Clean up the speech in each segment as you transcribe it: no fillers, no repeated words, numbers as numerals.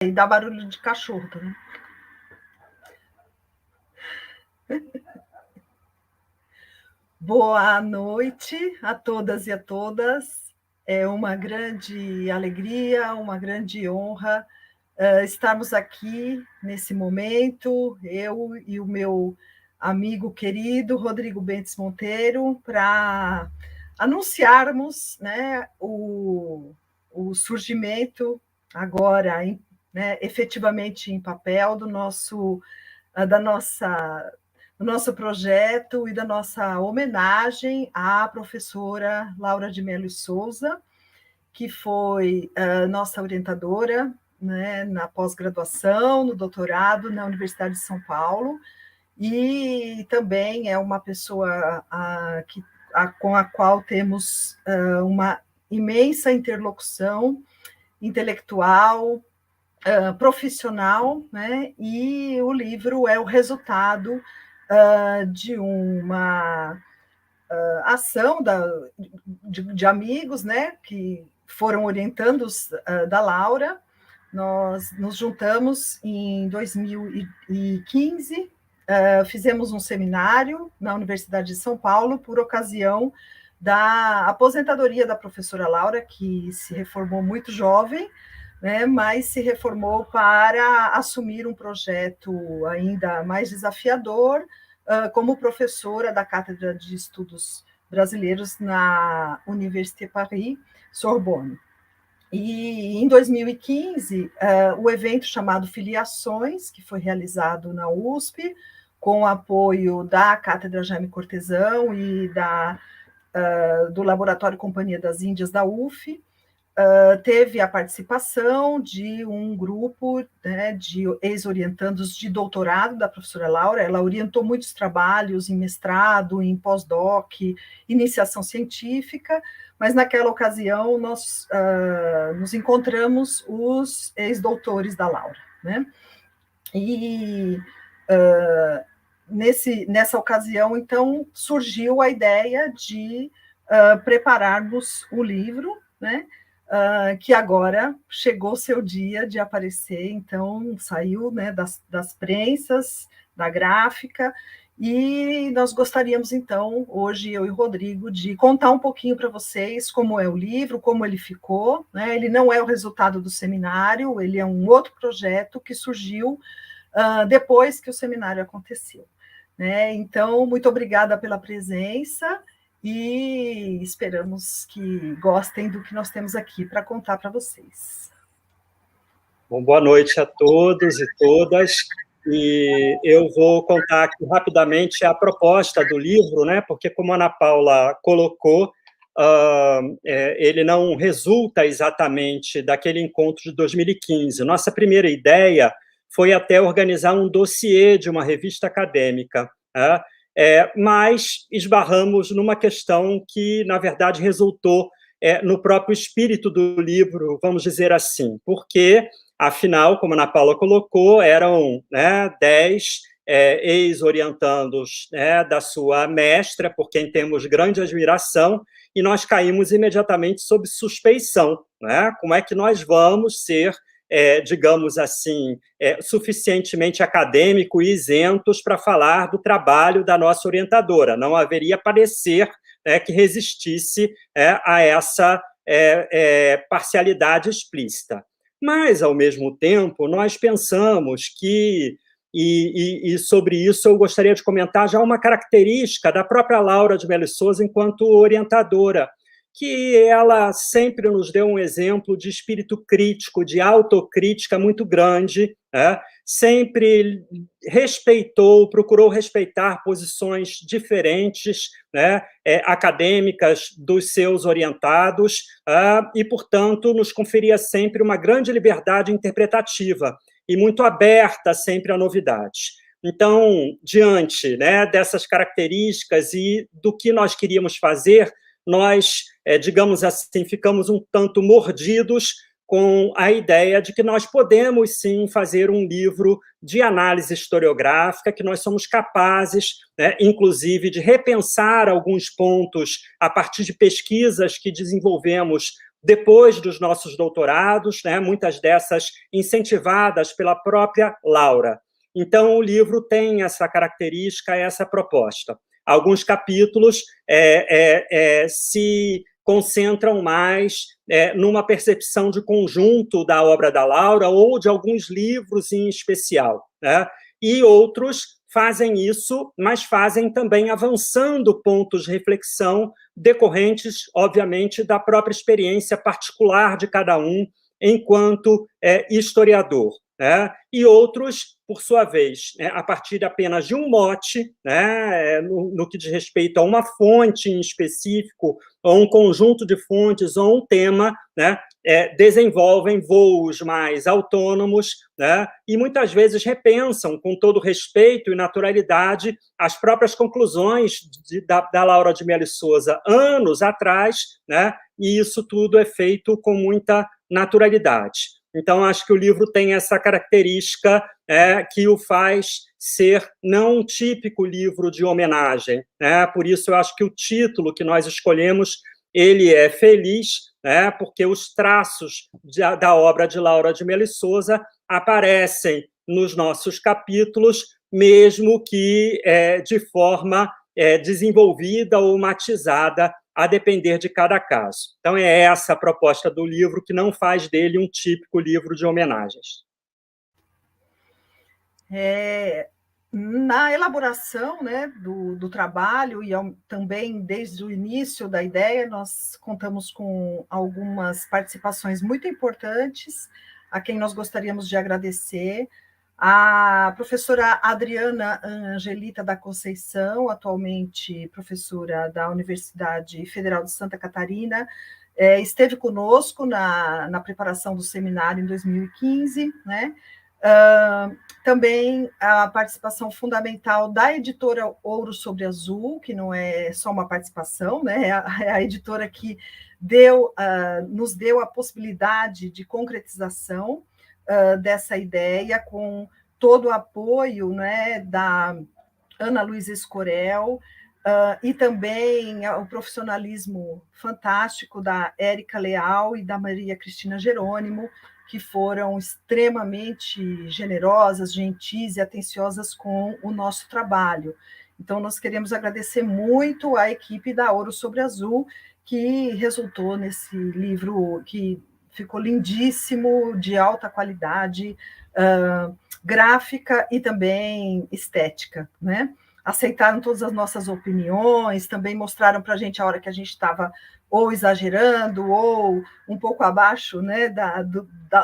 E dá barulho de cachorro também. Boa noite a todas e a todas. É uma grande alegria, uma grande honra estarmos aqui nesse momento, eu e o meu amigo querido Rodrigo Bentes Monteiro, para anunciarmos, né, o surgimento agora, né, efetivamente em papel do nosso projeto e da nossa homenagem à professora Laura de Melo e Souza, que foi nossa orientadora, né, na pós-graduação, no doutorado na Universidade de São Paulo, e também é uma pessoa com a qual temos uma imensa interlocução intelectual, profissional, né? E o livro é o resultado de uma ação de amigos, né, que foram orientandos da Laura. Nós nos juntamos em 2015, fizemos um seminário na Universidade de São Paulo por ocasião da aposentadoria da professora Laura, que se reformou muito jovem, né, mas se reformou para assumir um projeto ainda mais desafiador, como professora da Cátedra de Estudos Brasileiros na Université Paris Sorbonne. E em 2015, o evento chamado Filiações, que foi realizado na USP, com o apoio da Cátedra Jaime Cortesão e do Laboratório Companhia das Índias da UF, teve a participação de um grupo, né, de ex-orientandos de doutorado da professora Laura. Ela orientou muitos trabalhos em mestrado, em pós-doc, iniciação científica, mas naquela ocasião nós nos encontramos os ex-doutores da Laura, né? E nessa ocasião, então, surgiu a ideia de prepararmos o livro, né? Que agora chegou o seu dia de aparecer, então saiu, né, das prensas, da gráfica, e nós gostaríamos, então, hoje, eu e o Rodrigo, de contar um pouquinho para vocês como é o livro, como ele ficou, né? Ele não é o resultado do seminário, ele é um outro projeto que surgiu depois que o seminário aconteceu, né? Então, muito obrigada pela presença, e esperamos que gostem do que nós temos aqui para contar para vocês. Bom, boa noite a todos e todas, e eu vou contar aqui rapidamente a proposta do livro, né? Porque, como a Ana Paula colocou, ele não resulta exatamente daquele encontro de 2015. Nossa primeira ideia foi até organizar um dossiê de uma revista acadêmica, né? Mas esbarramos numa questão que, na verdade, resultou no próprio espírito do livro, vamos dizer assim, porque, afinal, como a Ana Paula colocou, eram 10 ex-orientandos, né, da sua mestra, por quem temos grande admiração, e nós caímos imediatamente sob suspeição, né? Como é que nós vamos ser, digamos assim, suficientemente acadêmico e isentos para falar do trabalho da nossa orientadora? Não haveria parecer que resistisse a essa parcialidade explícita. Mas, ao mesmo tempo, nós pensamos que, e sobre isso eu gostaria de comentar já uma característica da própria Laura de Melo e Souza enquanto orientadora, que ela sempre nos deu um exemplo de espírito crítico, de autocrítica muito grande, né? Sempre respeitou, procurou respeitar posições diferentes, né, acadêmicas dos seus orientados, e, portanto, nos conferia sempre uma grande liberdade interpretativa e muito aberta sempre a novidades. Então, diante, né, dessas características e do que nós queríamos fazer, nós, digamos assim, ficamos um tanto mordidos com a ideia de que nós podemos, sim, fazer um livro de análise historiográfica, que nós somos capazes, né, inclusive, de repensar alguns pontos a partir de pesquisas que desenvolvemos depois dos nossos doutorados, né, muitas dessas incentivadas pela própria Laura. Então, o livro tem essa característica, essa proposta. Alguns capítulos se concentram mais numa percepção de conjunto da obra da Laura ou de alguns livros em especial, né? E outros fazem isso, mas fazem também avançando pontos de reflexão decorrentes, obviamente, da própria experiência particular de cada um enquanto historiador. Né? E outros, por sua vez, a partir apenas de um mote, né, no que diz respeito a uma fonte em específico, ou um conjunto de fontes, ou um tema, né, desenvolvem voos mais autônomos, né, e muitas vezes repensam, com todo respeito e naturalidade, as próprias conclusões da Laura de Melo Souza anos atrás, né, e isso tudo é feito com muita naturalidade. Então, acho que o livro tem essa característica que o faz ser não um típico livro de homenagem. Né? Por isso, eu acho que o título que nós escolhemos, ele é feliz, né? Porque os traços da obra de Laura de Melo Souza aparecem nos nossos capítulos, mesmo que de forma desenvolvida ou matizada, a depender de cada caso. Então, é essa a proposta do livro, que não faz dele um típico livro de homenagens. Na elaboração, né, do trabalho e também desde o início da ideia, nós contamos com algumas participações muito importantes, a quem nós gostaríamos de agradecer. A professora Adriana Angelita da Conceição, atualmente professora da Universidade Federal de Santa Catarina, esteve conosco na preparação do seminário em 2015, né? Também a participação fundamental da editora Ouro sobre Azul, que não é só uma participação, né? É a editora que nos deu a possibilidade de concretização dessa ideia, com todo o apoio, né, da Ana Luísa Escorel, e também o profissionalismo fantástico da Érica Leal e da Maria Cristina Jerônimo, que foram extremamente generosas, gentis e atenciosas com o nosso trabalho. Então, nós queremos agradecer muito à equipe da Ouro sobre Azul, que resultou nesse livro que ficou lindíssimo, de alta qualidade, gráfica e também estética, né? Aceitaram todas as nossas opiniões, também mostraram para a gente a hora que a gente estava ou exagerando, ou um pouco abaixo, né,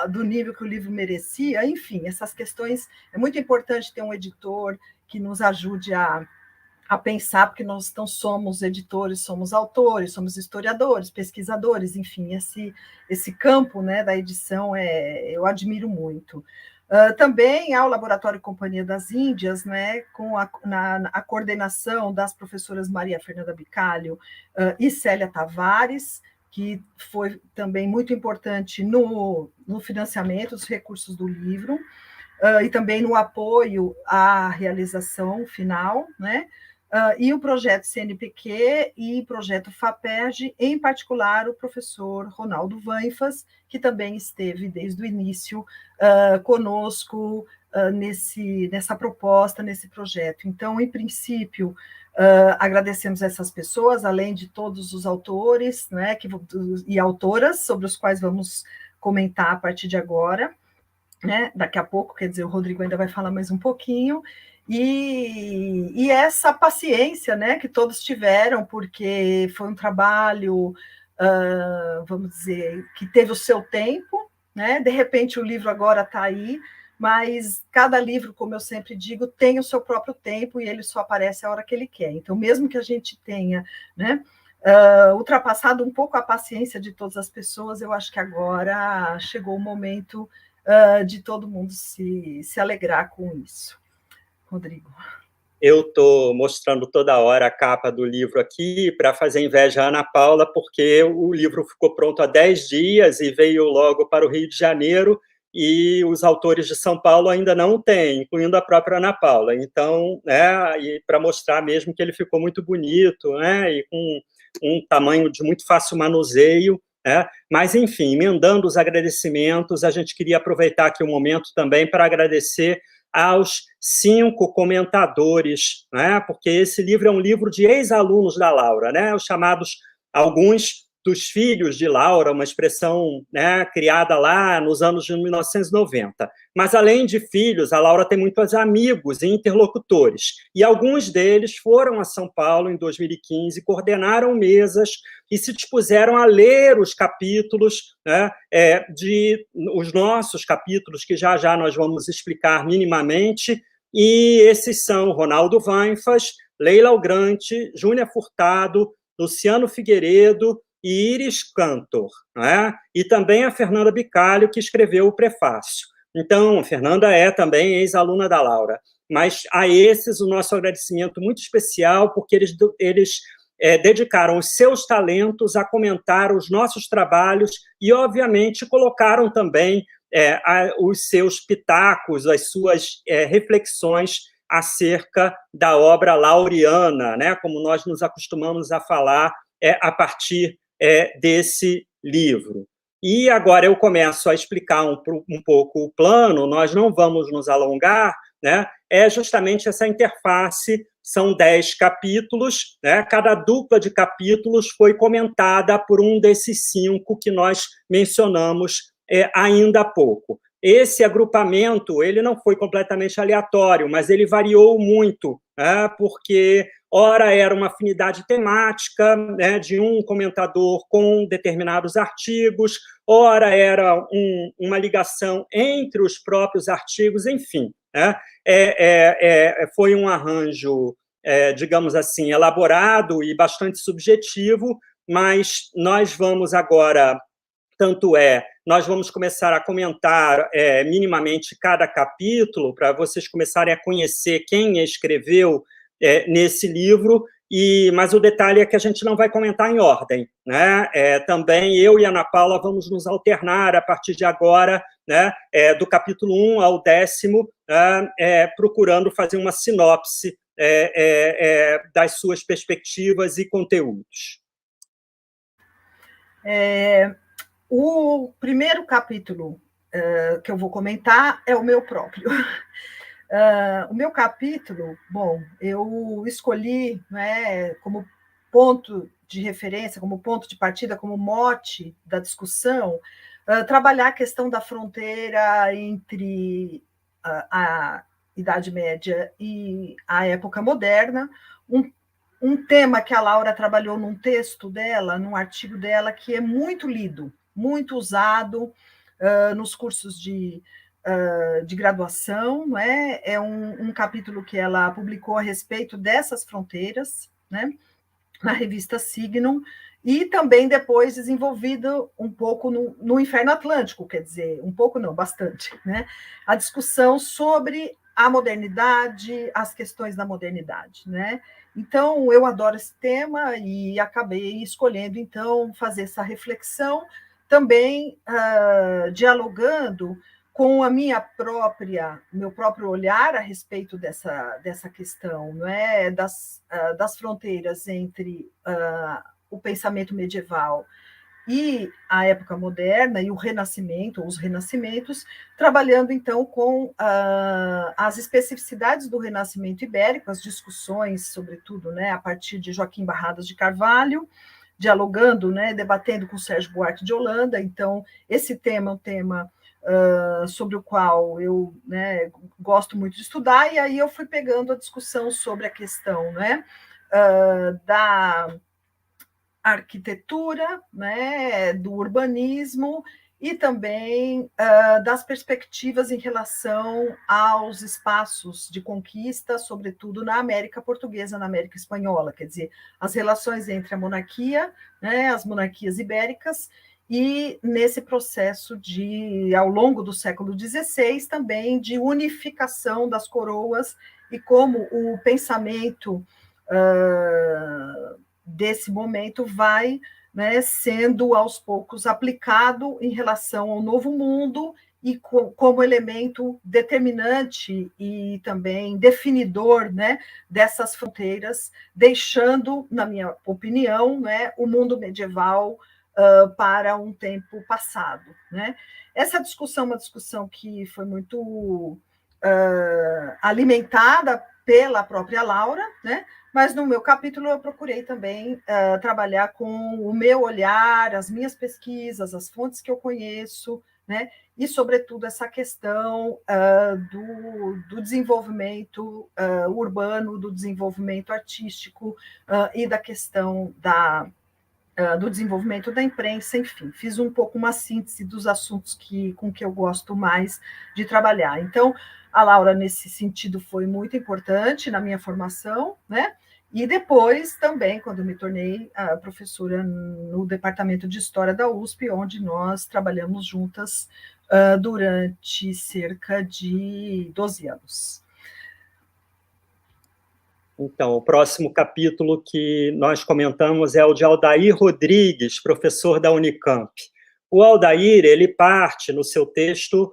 do nível que o livro merecia. Enfim, essas questões, é muito importante ter um editor que nos ajude a pensar, porque nós não somos editores, somos autores, somos historiadores, pesquisadores, enfim, esse campo, né, da edição eu admiro muito. Também há o Laboratório Companhia das Índias, né, com a coordenação das professoras Maria Fernanda Bicalho e Célia Tavares, que foi também muito importante no financiamento dos recursos do livro, e também no apoio à realização final, né? E o projeto CNPq e projeto FAPERJ, em particular o professor Ronaldo Vainfas, que também esteve desde o início conosco nessa proposta, nesse projeto. Então, em princípio, agradecemos essas pessoas, além de todos os autores, né, e autoras, sobre os quais vamos comentar a partir de agora, né, daqui a pouco, quer dizer, o Rodrigo ainda vai falar mais um pouquinho, e essa paciência, né, que todos tiveram, porque foi um trabalho, vamos dizer, que teve o seu tempo, né? De repente o livro agora está aí, mas cada livro, como eu sempre digo, tem o seu próprio tempo e ele só aparece a hora que ele quer. Então, mesmo que a gente tenha, né, ultrapassado um pouco a paciência de todas as pessoas, eu acho que agora chegou o momento de todo mundo se alegrar com isso. Rodrigo. Eu estou mostrando toda hora a capa do livro aqui para fazer inveja à Ana Paula, porque o livro ficou pronto há 10 dias e veio logo para o Rio de Janeiro, e os autores de São Paulo ainda não têm, incluindo a própria Ana Paula. Então, e para mostrar mesmo que ele ficou muito bonito, né, e com um tamanho de muito fácil manuseio, Mas, enfim, emendando os agradecimentos, a gente queria aproveitar aqui o momento também para agradecer aos 5 comentadores, porque esse livro é um livro de ex-alunos da Laura, os chamados, alguns dos filhos de Laura, uma expressão criada lá nos anos de 1990. Mas, além de filhos, a Laura tem muitos amigos e interlocutores, e alguns deles foram a São Paulo em 2015, coordenaram mesas e se dispuseram a ler os capítulos, os nossos capítulos, que já já nós vamos explicar minimamente, e esses são Ronaldo Vainfas, Leila Algrante, Júnia Furtado, Luciano Figueiredo e Iris Cantor, e também a Fernanda Bicalho, que escreveu o prefácio. Então, a Fernanda é também ex-aluna da Laura, mas a esses o nosso agradecimento muito especial, porque eles dedicaram os seus talentos a comentar os nossos trabalhos e, obviamente, colocaram também os seus pitacos, as suas reflexões acerca da obra laureana, como nós nos acostumamos a falar a partir desse livro. E agora eu começo a explicar um pouco o plano, nós não vamos nos alongar, é justamente essa interface, são 10 capítulos, cada dupla de capítulos foi comentada por um desses 5 que nós mencionamos ainda há pouco. Esse agrupamento ele não foi completamente aleatório, mas ele variou muito, porque ora era uma afinidade temática de um comentador com determinados artigos, ora era uma ligação entre os próprios artigos, enfim. Foi um arranjo, digamos assim, elaborado e bastante subjetivo, mas nós vamos agora, nós vamos começar a comentar minimamente cada capítulo, para vocês começarem a conhecer quem escreveu nesse livro, mas o detalhe é que a gente não vai comentar em ordem. Também eu e a Ana Paula vamos nos alternar a partir de agora, do capítulo 1 ao 10º, procurando fazer uma sinopse das suas perspectivas e conteúdos. O primeiro capítulo que eu vou comentar é o meu próprio. O meu capítulo, bom, eu escolhi como ponto de referência, como ponto de partida, como mote da discussão, trabalhar a questão da fronteira entre a Idade Média e a época moderna, um tema que a Laura trabalhou num texto dela, num artigo dela, que é muito lido, muito usado nos cursos de graduação, é um capítulo que ela publicou a respeito dessas fronteiras, na revista Signum, e também depois desenvolvido um pouco no Inferno Atlântico, quer dizer, um pouco não, bastante, a discussão sobre a modernidade, as questões da modernidade, Então, eu adoro esse tema e acabei escolhendo, então, fazer essa reflexão, também dialogando com a meu próprio olhar a respeito dessa questão, das fronteiras entre o pensamento medieval e a época moderna e o Renascimento, os renascimentos, trabalhando então com as especificidades do Renascimento ibérico, as discussões, sobretudo, a partir de Joaquim Barradas de Carvalho, dialogando, debatendo com Sérgio Buarque de Holanda. Então, esse tema é um tema sobre o qual eu gosto muito de estudar, e aí eu fui pegando a discussão sobre a questão da arquitetura, do urbanismo e também das perspectivas em relação aos espaços de conquista, sobretudo na América Portuguesa, na América Espanhola, quer dizer, as relações entre a monarquia, as monarquias ibéricas, e nesse processo ao longo do século XVI, também de unificação das coroas, e como o pensamento desse momento vai sendo, aos poucos, aplicado em relação ao Novo Mundo, e como elemento determinante e também definidor dessas fronteiras, deixando, na minha opinião, o mundo medieval para um tempo passado, né? Essa discussão é uma discussão que foi muito alimentada pela própria Laura, né? Mas no meu capítulo eu procurei também trabalhar com o meu olhar, as minhas pesquisas, as fontes que eu conheço, né? E, sobretudo, essa questão do desenvolvimento urbano, do desenvolvimento artístico e da questão do desenvolvimento da imprensa, enfim, fiz um pouco uma síntese dos assuntos com que eu gosto mais de trabalhar. Então, a Laura, nesse sentido, foi muito importante na minha formação, né? E depois, também, quando eu me tornei professora no Departamento de História da USP, onde nós trabalhamos juntas durante cerca de 12 anos. Então, o próximo capítulo que nós comentamos é o de Aldair Rodrigues, professor da Unicamp. O Aldair, ele parte no seu texto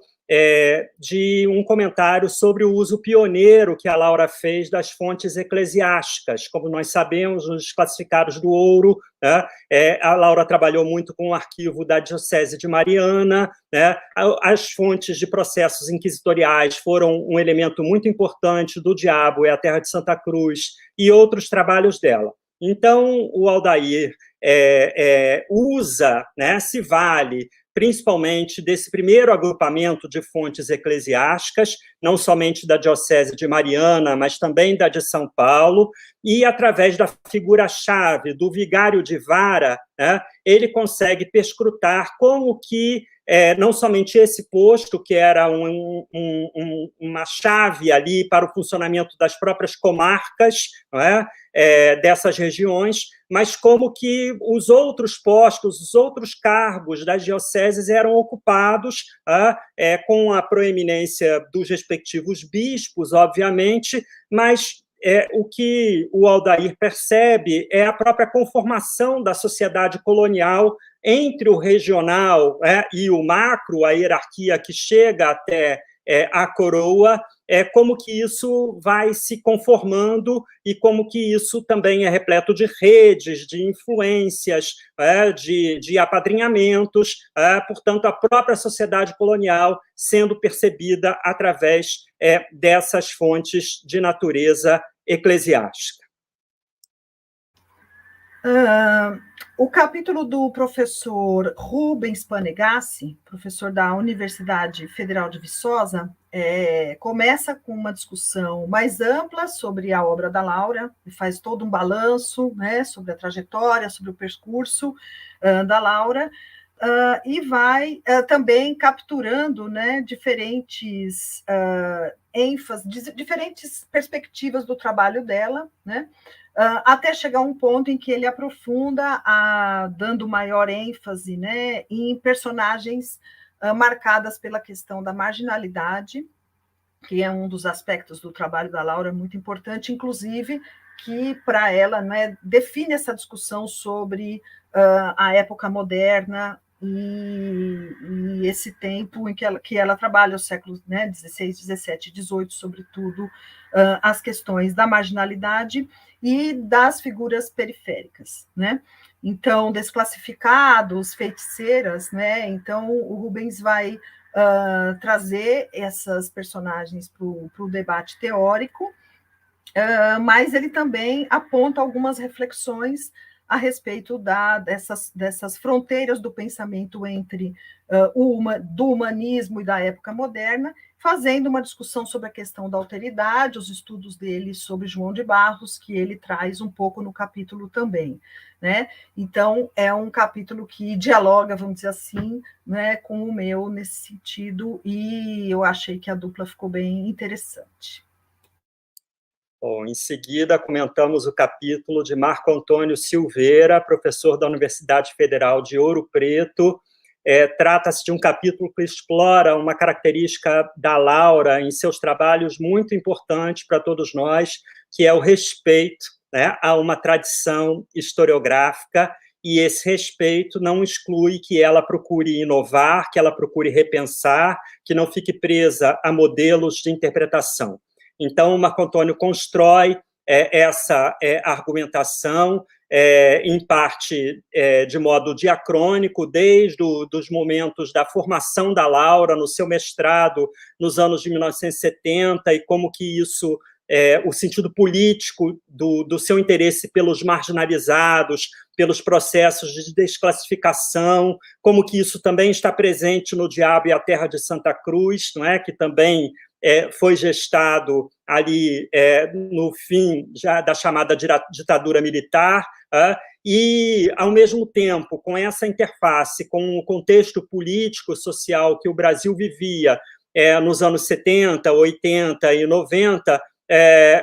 de um comentário sobre o uso pioneiro que a Laura fez das fontes eclesiásticas. Como nós sabemos, nos classificados do ouro, né, a Laura trabalhou muito com o arquivo da Diocese de Mariana, né, as fontes de processos inquisitoriais foram um elemento muito importante do Diabo e a Terra de Santa Cruz e outros trabalhos dela. Então, o Aldair usa, né, se vale principalmente desse primeiro agrupamento de fontes eclesiásticas, não somente da Diocese de Mariana, mas também da de São Paulo, e através da figura-chave do vigário de vara, né, ele consegue perscrutar como que não somente esse posto, que era uma chave ali para o funcionamento das próprias comarcas, não é? Dessas regiões, mas como que os outros postos, os outros cargos das dioceses eram ocupados com a proeminência dos respectivos bispos, obviamente, mas o que o Aldair percebe é a própria conformação da sociedade colonial entre o regional e o macro, a hierarquia que chega até a coroa, como que isso vai se conformando e como que isso também é repleto de redes, de influências, de apadrinhamentos, portanto, a própria sociedade colonial sendo percebida através dessas fontes de natureza eclesiástica. O capítulo do professor Rubens Panegassi, professor da Universidade Federal de Viçosa, começa com uma discussão mais ampla sobre a obra da Laura, e faz todo um balanço, né, sobre a trajetória, sobre o percurso da Laura, e vai também capturando, né, diferentes ênfases, diferentes perspectivas do trabalho dela, né, até chegar a um ponto em que ele aprofunda, dando maior ênfase, né, em personagens marcadas pela questão da marginalidade, que é um dos aspectos do trabalho da Laura muito importante, inclusive, que para ela, né, define essa discussão sobre a época moderna e esse tempo em que ela trabalha, os séculos, né, 16, 17, 18, sobretudo, as questões da marginalidade e das figuras periféricas, né? Então, desclassificados, feiticeiras, né? Então, o Rubens vai trazer essas personagens para o debate teórico, mas ele também aponta algumas reflexões a respeito dessas fronteiras do pensamento entre do humanismo e da época moderna, fazendo uma discussão sobre a questão da alteridade, os estudos dele sobre João de Barros, que ele traz um pouco no capítulo também, né? Então, é um capítulo que dialoga, vamos dizer assim, né, com o meu nesse sentido, e eu achei que a dupla ficou bem interessante. Bom, em seguida, comentamos o capítulo de Marco Antônio Silveira, professor da Universidade Federal de Ouro Preto. Trata-se de um capítulo que explora uma característica da Laura em seus trabalhos muito importante para todos nós, que é o respeito, né, a uma tradição historiográfica, e esse respeito não exclui que ela procure inovar, que ela procure repensar, que não fique presa a modelos de interpretação. Então, o Marco Antônio constrói essa argumentação em parte de modo diacrônico, desde os momentos da formação da Laura no seu mestrado nos anos de 1970 e como que isso, o sentido político do seu interesse pelos marginalizados, pelos processos de desclassificação, como que isso também está presente no Diabo e a Terra de Santa Cruz, não é? Que também foi gestado ali no fim já da chamada ditadura militar, e, ao mesmo tempo, com essa interface com o contexto político, social que o Brasil vivia nos anos 70, 80 e 90,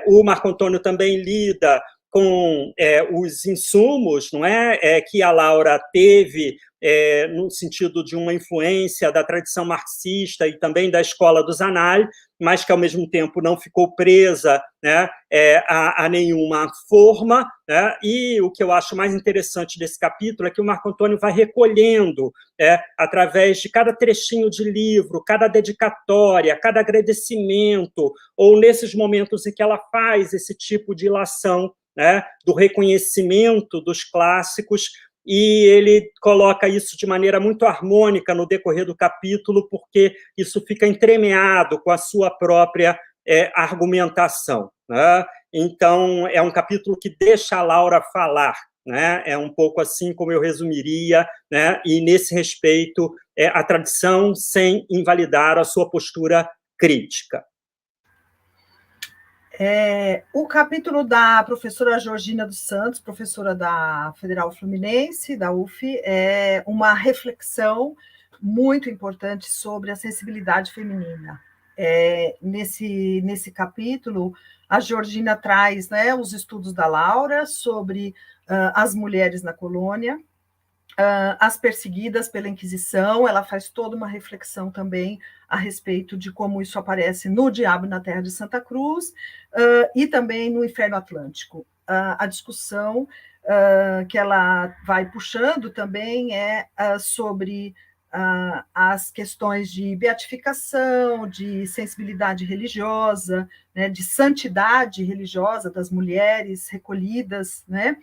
o Marco Antônio também lida com os insumos, não é, que a Laura teve no sentido de uma influência da tradição marxista e também da escola do Zanardi, mas que, ao mesmo tempo, não ficou presa, né, a nenhuma forma, né? E o que eu acho mais interessante desse capítulo é que o Marco Antônio vai recolhendo, através de cada trechinho de livro, cada dedicatória, cada agradecimento, ou nesses momentos em que ela faz esse tipo de ilação, né, do reconhecimento dos clássicos, e ele coloca isso de maneira muito harmônica no decorrer do capítulo, porque isso fica entremeado com a sua própria argumentação, né? Então, é um capítulo que deixa a Laura falar, né? É um pouco assim como eu resumiria, né? E, nesse respeito, a tradição sem invalidar a sua postura crítica. O capítulo da professora Georgina dos Santos, professora da Federal Fluminense, da UF, é uma reflexão muito importante sobre a sensibilidade feminina. Nesse capítulo, a Georgina traz, né, os estudos da Laura sobre as mulheres na colônia, as perseguidas pela Inquisição. Ela faz toda uma reflexão também a respeito de como isso aparece no Diabo na Terra de Santa Cruz, e também no Inferno Atlântico. A discussão que ela vai puxando também é sobre as questões de beatificação, de sensibilidade religiosa, né, de santidade religiosa das mulheres recolhidas, né?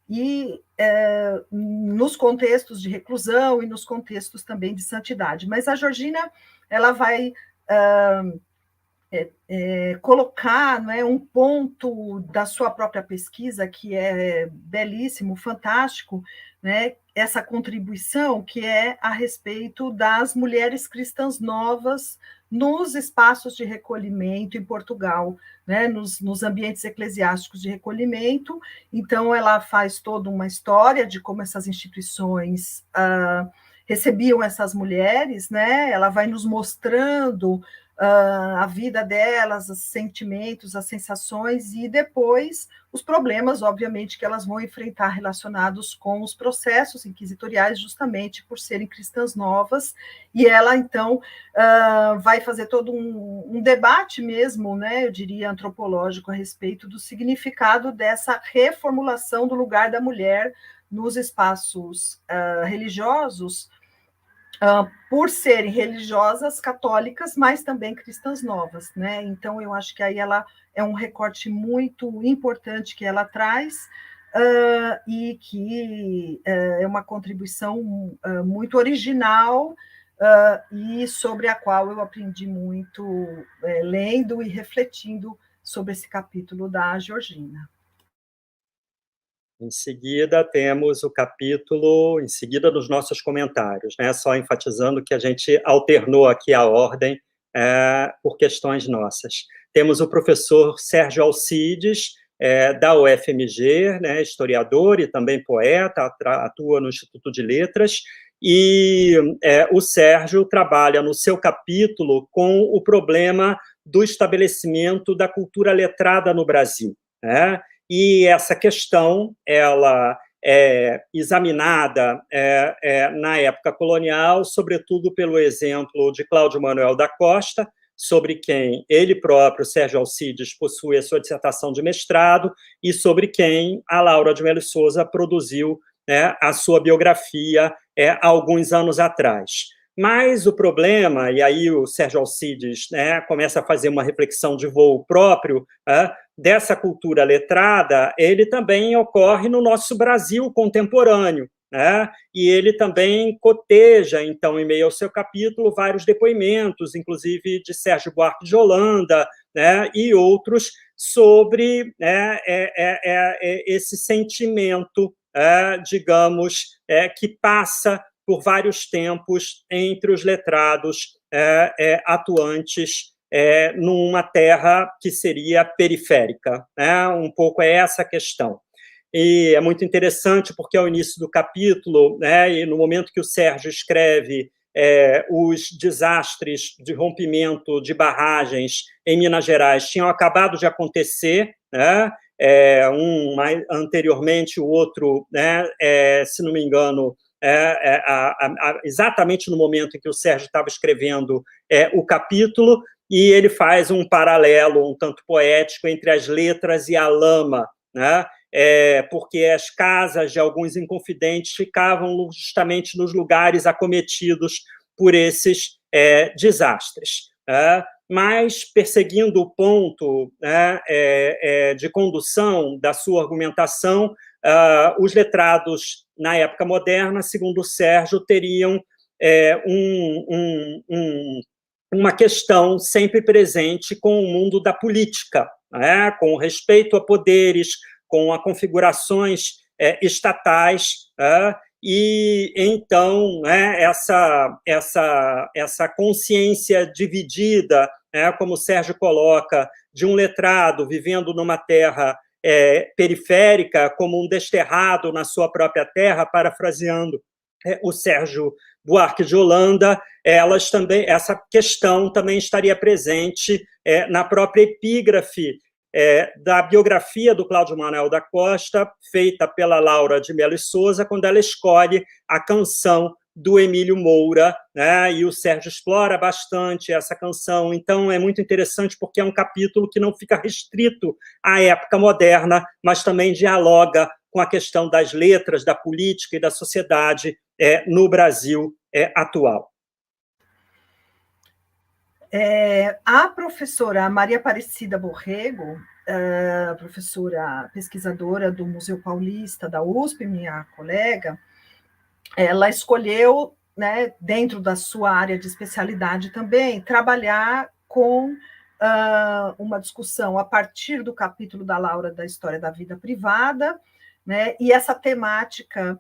E nos contextos de reclusão e nos contextos também de santidade. Mas a Georgina, ela vai colocar, né, um ponto da sua própria pesquisa que é belíssimo, fantástico, né, essa contribuição que é a respeito das mulheres cristãs novas nos espaços de recolhimento em Portugal, né, nos ambientes eclesiásticos de recolhimento. Então, ela faz toda uma história de como essas instituições recebiam essas mulheres, né? Ela vai nos mostrando a vida delas, os sentimentos, as sensações, e depois os problemas, obviamente, que elas vão enfrentar relacionados com os processos inquisitoriais, justamente por serem cristãs novas. E ela, então, vai fazer todo um debate mesmo, né, eu diria, antropológico, a respeito do significado dessa reformulação do lugar da mulher nos espaços religiosos, por serem religiosas católicas, mas também cristãs novas, né? Então, eu acho que aí ela é um recorte muito importante que ela traz, e que é uma contribuição muito original, e sobre a qual eu aprendi muito lendo e refletindo sobre esse capítulo da Georgina. Em seguida, temos o capítulo, em seguida dos nossos comentários, né? Só enfatizando que a gente alternou aqui a ordem por questões nossas. Temos o professor Sérgio Alcides, da UFMG, né? Historiador e também poeta, atua no Instituto de Letras, e o Sérgio trabalha no seu capítulo com o problema do estabelecimento da cultura letrada no Brasil, né? E essa questão, ela é examinada na época colonial, sobretudo pelo exemplo de Cláudio Manuel da Costa, sobre quem ele próprio, Sérgio Alcides, possui a sua dissertação de mestrado, e sobre quem a Laura de Melo Souza produziu a sua biografia há alguns anos atrás. Mas o problema, e aí o Sérgio Alcides começa a fazer uma reflexão de voo próprio, dessa cultura letrada, ele também ocorre no nosso Brasil contemporâneo, né? E ele também coteja, então, em meio ao seu capítulo, vários depoimentos, inclusive de Sérgio Buarque de Holanda, né? E outros sobre, né, esse sentimento, digamos, que passa por vários tempos entre os letrados atuantes numa terra que seria periférica, né? Um pouco é essa a questão. E é muito interessante porque ao início do capítulo, né, e no momento que o Sérgio escreve os desastres de rompimento de barragens em Minas Gerais tinham acabado de acontecer, né? Um mais anteriormente, o outro, né, se não me engano, exatamente no momento em que o Sérgio estava escrevendo o capítulo, e ele faz um paralelo um tanto poético entre as letras e a lama, né? Porque as casas de alguns inconfidentes ficavam justamente nos lugares acometidos por esses desastres. Mas, perseguindo o ponto, né, de condução da sua argumentação, os letrados, na época moderna, segundo o Sérgio, teriam uma questão sempre presente com o mundo da política, né, com o respeito a poderes, com a configurações estatais, e então, né, essa consciência dividida, né, como o Sérgio coloca, de um letrado vivendo numa terra periférica, como um desterrado na sua própria terra, parafraseando o Sérgio Buarque de Holanda, essa questão também estaria presente na própria epígrafe da biografia do Cláudio Manuel da Costa, feita pela Laura de Melo e Souza, quando ela escolhe a canção do Emílio Moura, né? E o Sérgio explora bastante essa canção. Então, é muito interessante porque é um capítulo que não fica restrito à época moderna, mas também dialoga com a questão das letras, da política e da sociedade no Brasil atual. A professora Maria Aparecida Borrego, professora pesquisadora do Museu Paulista da USP, minha colega, ela escolheu, né, dentro da sua área de especialidade também, trabalhar com uma discussão a partir do capítulo da Laura da História da Vida Privada, né, e essa temática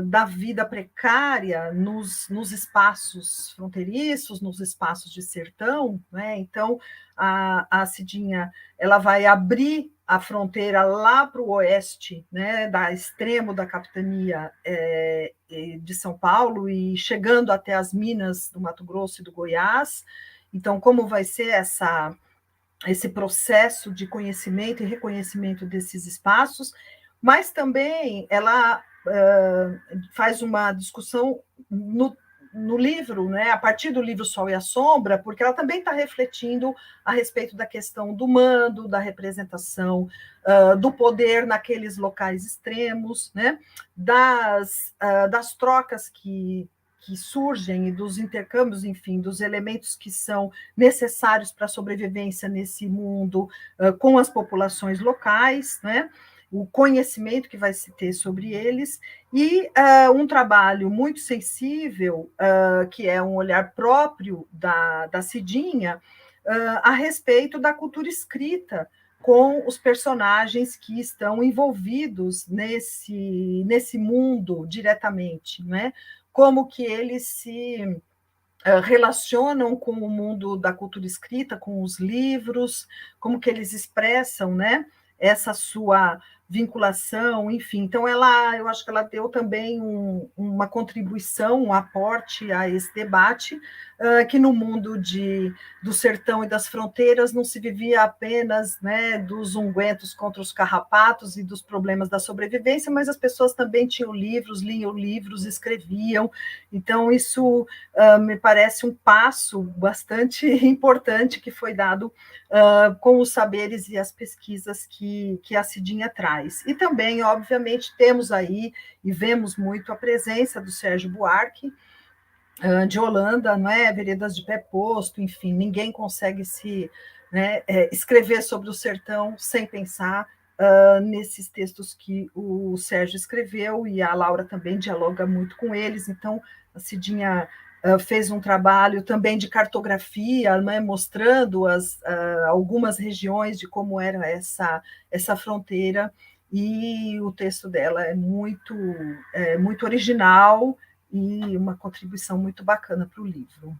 da vida precária nos espaços fronteiriços, nos espaços de sertão, né? Então, a Cidinha ela vai abrir a fronteira lá para o oeste, né, da extremo da capitania de São Paulo e chegando até as minas do Mato Grosso e do Goiás. Então, como vai ser esse processo de conhecimento e reconhecimento desses espaços, mas também ela faz uma discussão no livro, né, a partir do livro Sol e a Sombra, porque ela também está refletindo a respeito da questão do mando, da representação do poder naqueles locais extremos, né, das trocas que surgem e dos intercâmbios, enfim, dos elementos que são necessários para a sobrevivência nesse mundo com as populações locais, né? O conhecimento que vai se ter sobre eles, e um trabalho muito sensível, que é um olhar próprio da Cidinha, a respeito da cultura escrita, com os personagens que estão envolvidos nesse mundo diretamente, né? Como que eles se relacionam com o mundo da cultura escrita, com os livros, como que eles expressam, né, essa sua vinculação, enfim. Então, eu acho que ela deu também uma contribuição, um aporte a esse debate, que no mundo do sertão e das fronteiras não se vivia apenas, né, dos ungüentos contra os carrapatos e dos problemas da sobrevivência, mas as pessoas também tinham livros, liam livros, escreviam. Então, isso me parece um passo bastante importante que foi dado com os saberes e as pesquisas que a Cidinha traz. E também, obviamente, temos aí e vemos muito a presença do Sérgio Buarque, de Holanda, não é? Veredas de Pé Posto, enfim, ninguém consegue escrever sobre o sertão sem pensar nesses textos que o Sérgio escreveu, e a Laura também dialoga muito com eles. Então, a Cidinha fez um trabalho também de cartografia, né, mostrando algumas regiões de como era essa fronteira, e o texto dela é muito original e uma contribuição muito bacana para o livro.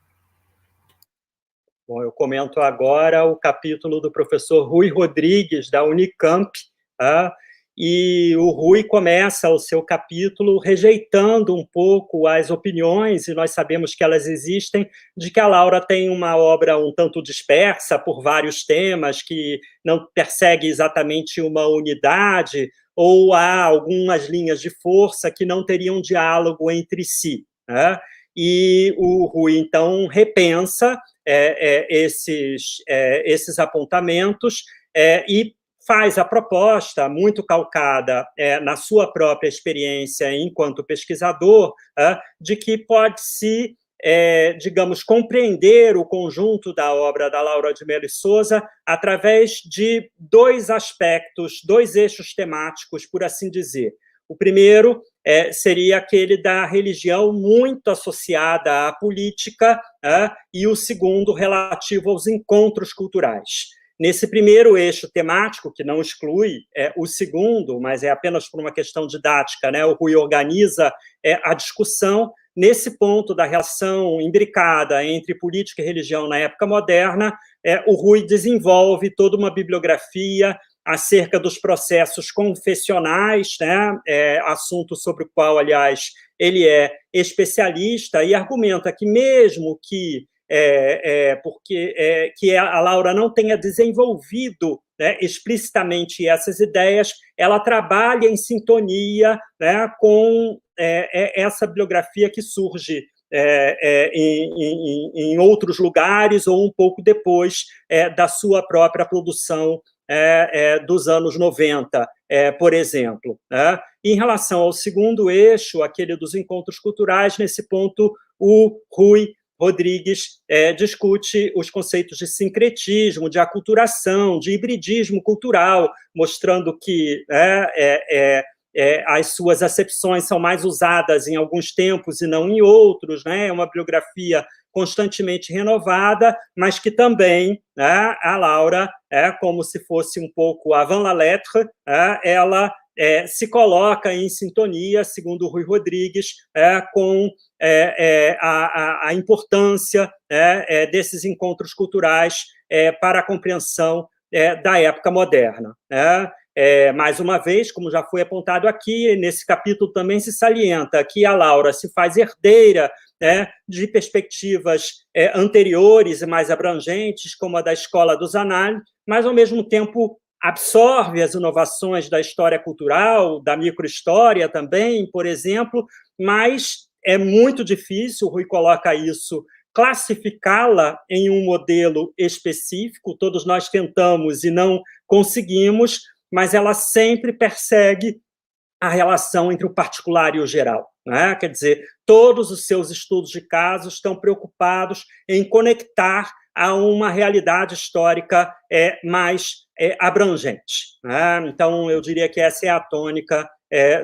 Bom, eu comento agora o capítulo do professor Rui Rodrigues, da Unicamp, tá? E o Rui começa o seu capítulo rejeitando um pouco as opiniões, e nós sabemos que elas existem, de que a Laura tem uma obra um tanto dispersa por vários temas, que não persegue exatamente uma unidade, ou há algumas linhas de força que não teriam diálogo entre si, né? E o Rui, então, repensa esses apontamentos e faz a proposta, muito calcada na sua própria experiência enquanto pesquisador, de que pode-se, digamos, compreender o conjunto da obra da Laura de Melo e Souza através de dois aspectos, dois eixos temáticos, por assim dizer. O primeiro seria aquele da religião muito associada à política, e o segundo relativo aos encontros culturais. Nesse primeiro eixo temático, que não exclui o segundo, mas é apenas por uma questão didática, né, o Rui organiza a discussão nesse ponto da relação imbricada entre política e religião na época moderna. O Rui desenvolve toda uma bibliografia acerca dos processos confessionais, né, assunto sobre o qual, aliás, ele é especialista, e argumenta que mesmo que que a Laura não tenha desenvolvido, né, explicitamente essas ideias, ela trabalha em sintonia, né, com essa bibliografia que surge em outros lugares ou um pouco depois da sua própria produção dos anos 90, por exemplo. Né? Em relação ao segundo eixo, aquele dos encontros culturais, nesse ponto, o Rui Rodrigues discute os conceitos de sincretismo, de aculturação, de hibridismo cultural, mostrando que as suas acepções são mais usadas em alguns tempos e não em outros, né? É uma bibliografia constantemente renovada, mas que também, né, a Laura, como se fosse um pouco avant la lettre, ela se coloca em sintonia, segundo o Rui Rodrigues, com a importância desses encontros culturais para a compreensão da época moderna. Mais uma vez, como já foi apontado aqui, nesse capítulo também se salienta que a Laura se faz herdeira de perspectivas anteriores e mais abrangentes, como a da Escola dos Análises, mas, ao mesmo tempo, absorve as inovações da história cultural, da microhistória também, por exemplo, mas é muito difícil, o Rui coloca isso, classificá-la em um modelo específico, todos nós tentamos e não conseguimos, mas ela sempre persegue a relação entre o particular e o geral. Né? Quer dizer, todos os seus estudos de casos estão preocupados em conectar a uma realidade histórica mais abrangente. Né? Então, eu diria que essa é a tônica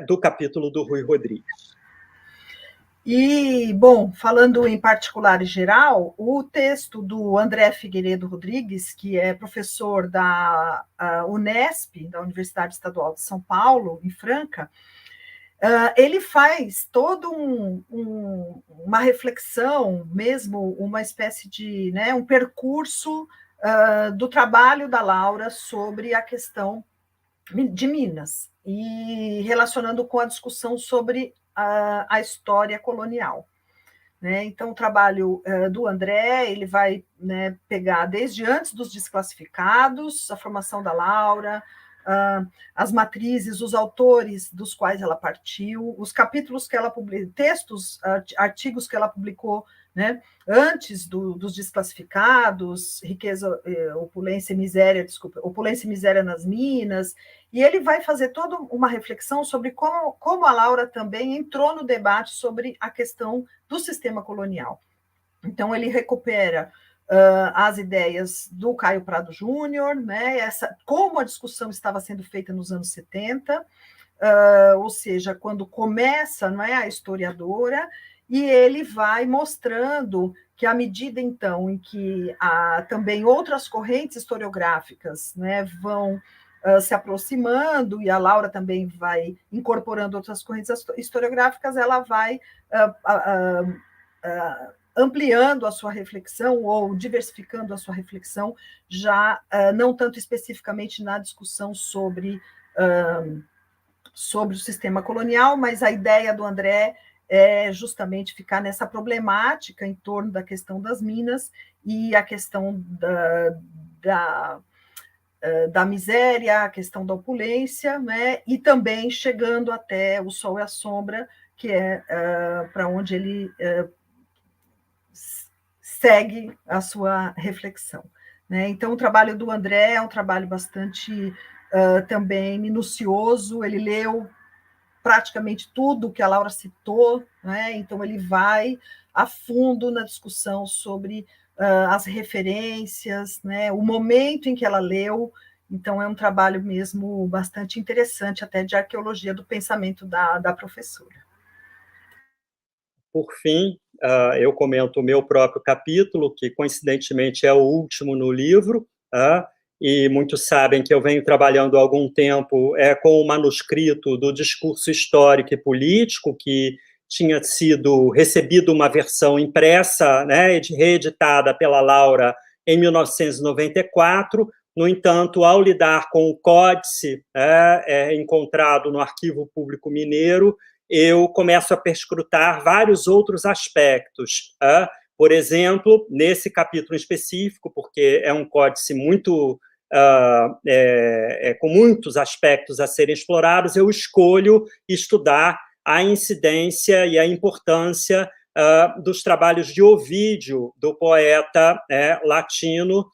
do capítulo do Rui Rodrigues. E, bom, falando em particular e geral, o texto do André Figueiredo Rodrigues, que é professor da Unesp, da Universidade Estadual de São Paulo, em Franca, ele faz toda uma reflexão, mesmo uma espécie de um percurso do trabalho da Laura sobre a questão de Minas, e relacionando com a discussão sobre a história colonial. Né? Então, o trabalho do André, ele vai pegar desde antes dos desclassificados, a formação da Laura, as matrizes, os autores dos quais ela partiu, os capítulos que ela publicou, textos, artigos que ela publicou né? Antes dos desclassificados, riqueza, opulência e miséria, desculpa, opulência e miséria nas minas, e ele vai fazer toda uma reflexão sobre como a Laura também entrou no debate sobre a questão do sistema colonial. Então, ele recupera as ideias do Caio Prado Júnior, né, como a discussão estava sendo feita nos anos 70, ou seja, quando começa, não é, a historiadora, e ele vai mostrando que, à medida, então, em que também outras correntes historiográficas, né, vão se aproximando, e a Laura também vai incorporando outras correntes historiográficas, ela vai ampliando a sua reflexão ou diversificando a sua reflexão, já não tanto especificamente na discussão sobre o sistema colonial, mas a ideia do André é justamente ficar nessa problemática em torno da questão das minas e a questão da miséria, a questão da opulência, né? E também chegando até o Sol e a Sombra, que é para onde ele segue a sua reflexão, né? Então, o trabalho do André é um trabalho bastante também minucioso, ele leu praticamente tudo que a Laura citou, né? Então ele vai a fundo na discussão sobre as referências, né? O momento em que ela leu. Então é um trabalho mesmo bastante interessante, até de arqueologia do pensamento da professora. Por fim, eu comento o meu próprio capítulo, que coincidentemente é o último no livro, e muitos sabem que eu venho trabalhando há algum tempo com o manuscrito do Discurso Histórico e Político, que tinha sido recebido uma versão impressa, né, reeditada pela Laura em 1994. No entanto, ao lidar com o códice encontrado no Arquivo Público Mineiro, eu começo a perscrutar vários outros aspectos. Por exemplo, nesse capítulo específico, porque é um códice muito com muitos aspectos a serem explorados, eu escolho estudar a incidência e a importância dos trabalhos de Ovídio, do poeta latino,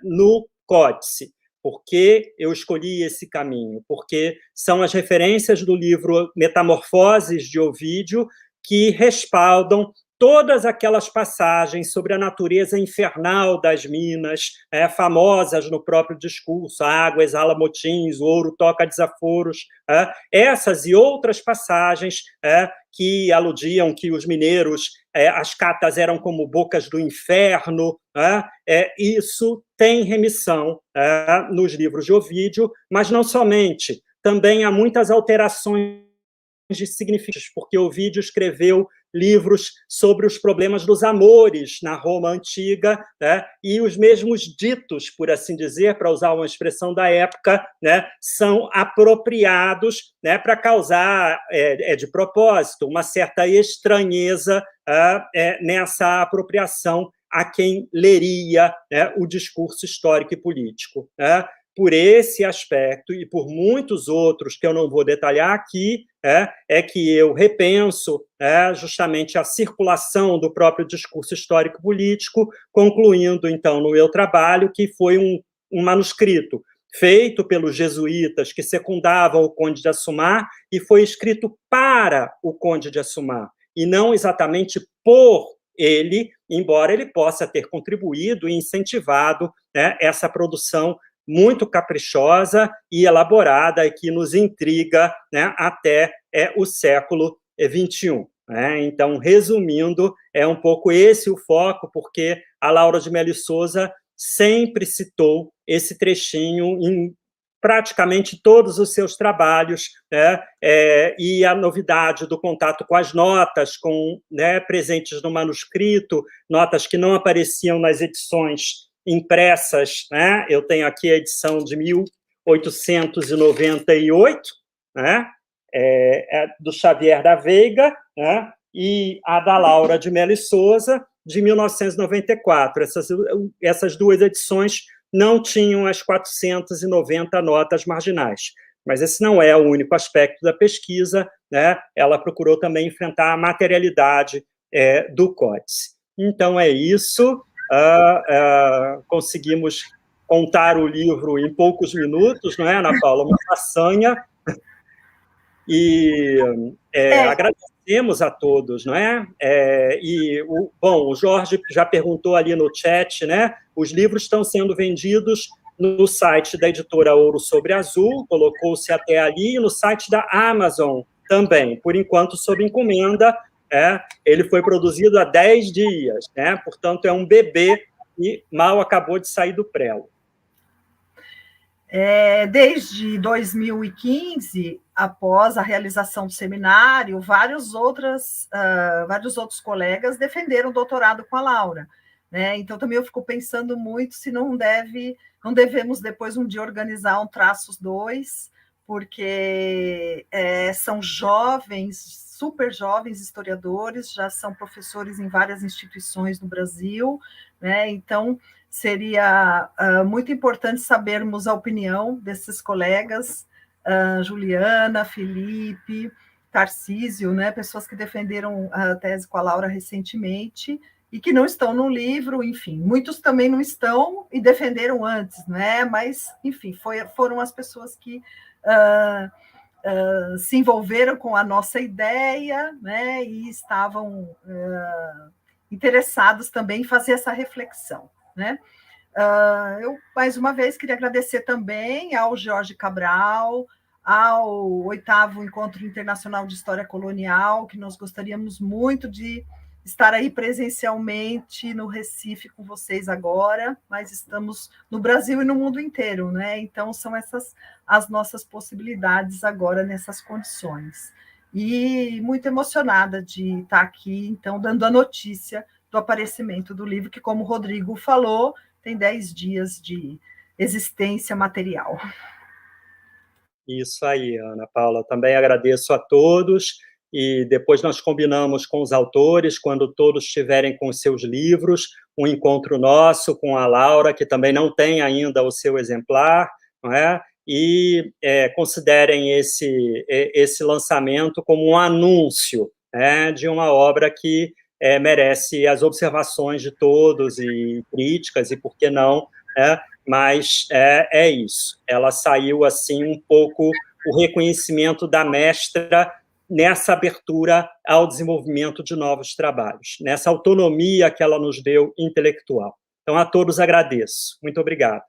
no códice. Por que eu escolhi esse caminho? Porque são as referências do livro Metamorfoses de Ovídio que respaldam todas aquelas passagens sobre a natureza infernal das minas, famosas no próprio discurso, a água exala motins, o ouro toca desaforos, essas e outras passagens que aludiam que os mineiros, as catas eram como bocas do inferno, isso tem remissão nos livros de Ovídio, mas não somente, também há muitas alterações de significados, porque Ovídio escreveu livros sobre os problemas dos amores na Roma antiga, e os mesmos ditos, por assim dizer, para usar uma expressão da época, são apropriados para causar, de propósito, uma certa estranheza nessa apropriação a quem leria o discurso histórico e político. Por esse aspecto e por muitos outros que eu não vou detalhar aqui, que eu repenso justamente a circulação do próprio discurso histórico-político, concluindo, então, no meu trabalho, que foi um manuscrito feito pelos jesuítas que secundavam o Conde de Assumar e foi escrito para o Conde de Assumar, e não exatamente por ele, embora ele possa ter contribuído e incentivado essa produção muito caprichosa e elaborada e que nos intriga até o século XXI. Então, resumindo, é um pouco esse o foco, porque a Laura de Melo Souza sempre citou esse trechinho em praticamente todos os seus trabalhos, e a novidade do contato com as notas, presentes no manuscrito, notas que não apareciam nas edições impressas, eu tenho aqui a edição de 1898, do Xavier da Veiga, e a da Laura de Melo Souza, de 1994. Essas duas edições não tinham as 490 notas marginais. Mas esse não é o único aspecto da pesquisa, ela procurou também enfrentar a materialidade do CODES. Então, é isso. Conseguimos contar o livro em poucos minutos, não é, Ana Paula? Uma façanha. E agradecemos a todos, não é? Bom, o Jorge já perguntou ali no chat, né? Os livros estão sendo vendidos no site da editora Ouro sobre Azul, colocou-se até ali, e no site da Amazon também, por enquanto sob encomenda. Ele foi produzido há 10 dias, né? Portanto, é um bebê e mal acabou de sair do prelo. Desde 2015, após a realização do seminário, vários outros colegas defenderam o doutorado com a Laura, né? Então, também eu fico pensando muito se não devemos depois um dia organizar um Traços 2, porque são jovens, super jovens historiadores, já são professores em várias instituições no Brasil, né? Então, seria muito importante sabermos a opinião desses colegas, Juliana, Felipe, Tarcísio, né, pessoas que defenderam a tese com a Laura recentemente e que não estão no livro, enfim, muitos também não estão e defenderam antes, né, mas, enfim, foram as pessoas que se envolveram com a nossa ideia, né, e estavam interessados também em fazer essa reflexão, né? Eu, mais uma vez, queria agradecer também ao Jorge Cabral, ao 8º Encontro Internacional de História Colonial, que nós gostaríamos muito de estar aí presencialmente no Recife com vocês agora, mas estamos no Brasil e no mundo inteiro, né? Então, são essas as nossas possibilidades agora nessas condições. E muito emocionada de estar aqui, então, dando a notícia do aparecimento do livro, que, como o Rodrigo falou, tem 10 dias de existência material. Isso aí, Ana Paula. Também agradeço a todos e depois nós combinamos com os autores, quando todos estiverem com os seus livros, um encontro nosso com a Laura, que também não tem ainda o seu exemplar, não é? E considerem esse lançamento como um anúncio, né, de uma obra que merece as observações de todos e críticas, e por que não, mas é isso. Ela saiu, assim, um pouco o reconhecimento da mestra nessa abertura ao desenvolvimento de novos trabalhos, nessa autonomia que ela nos deu intelectual. Então, a todos agradeço. Muito obrigado.